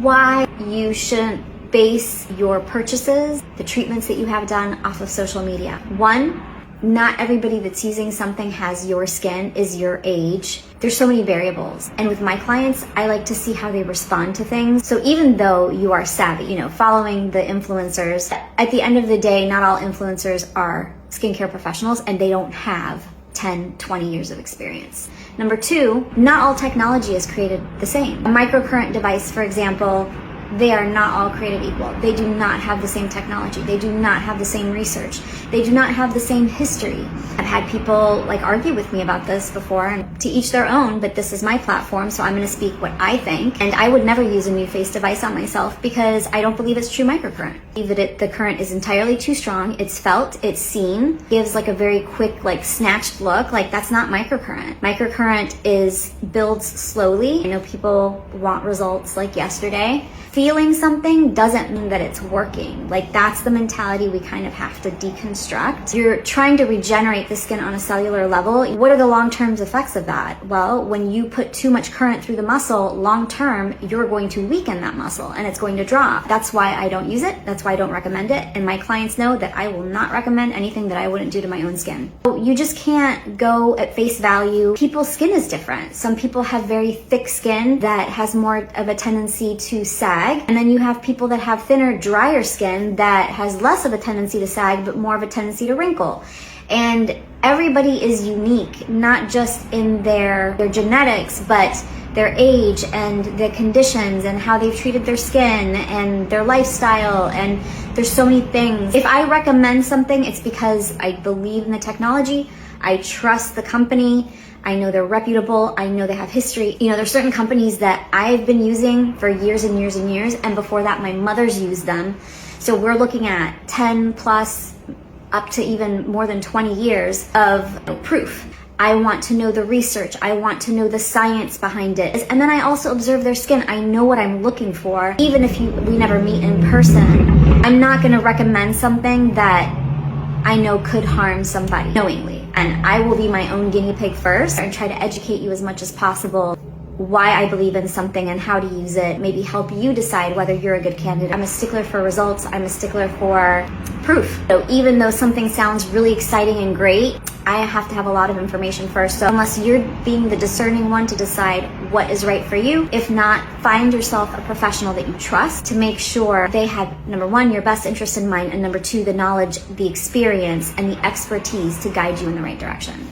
why you shouldn't base your purchases, the treatments that you have done, off of social media. One, not everybody that's using something has your skin, is your age. There's so many variables. And with my clients, I like to see how they respond to things. So even though you are savvy, following the influencers, at the end of the day, not all influencers are skincare professionals and they don't have 10, 20 years of experience. Number two, not all technology is created the same. A microcurrent device, for example, they are not all created equal. They do not have the same technology. They do not have the same research. They do not have the same history. I've had people argue with me about this before, and to each their own, but this is my platform, so I'm going to speak what I think. And I would never use a NuFace device on myself because I don't believe it's true microcurrent. I believe that the current is entirely too strong. It's felt, it's seen, gives a very quick, snatched look. That's not microcurrent. Microcurrent builds slowly. I know people want results yesterday. Feeling something doesn't mean that it's working. That's the mentality we kind of have to deconstruct. You're trying to regenerate the skin on a cellular level. What are the long-term effects of that? Well, when you put too much current through the muscle, long-term, you're going to weaken that muscle and it's going to drop. That's why I don't use it. That's why I don't recommend it. And my clients know that I will not recommend anything that I wouldn't do to my own skin. So you just can't go at face value. People's skin is different. Some people have very thick skin that has more of a tendency to sag. And then you have people that have thinner, drier skin that has less of a tendency to sag, but more of a tendency to wrinkle. And everybody is unique, not just in their genetics, but their age and the conditions and how they've treated their skin and their lifestyle. And there's so many things. If I recommend something, it's because I believe in the technology, I trust the company, I know they're reputable, I know they have history. There's certain companies that I've been using for years and years and years, and before that my mother's used them. So we're looking at 10 plus, up to even more than 20 years of proof. I want to know the research, I want to know the science behind it. And then I also observe their skin. I know what I'm looking for. Even if we never meet in person, I'm not gonna recommend something that I know could harm somebody knowingly. And I will be my own guinea pig first and try to educate you as much as possible why I believe in something and how to use it, maybe help you decide whether you're a good candidate. I'm a stickler for results. I'm a stickler for proof. So even though something sounds really exciting and great, I have to have a lot of information first. So unless you're being the discerning one to decide what is right for you, if not, find yourself a professional that you trust to make sure they have, number one, your best interest in mind, and number two, the knowledge, the experience, and the expertise to guide you in the right direction.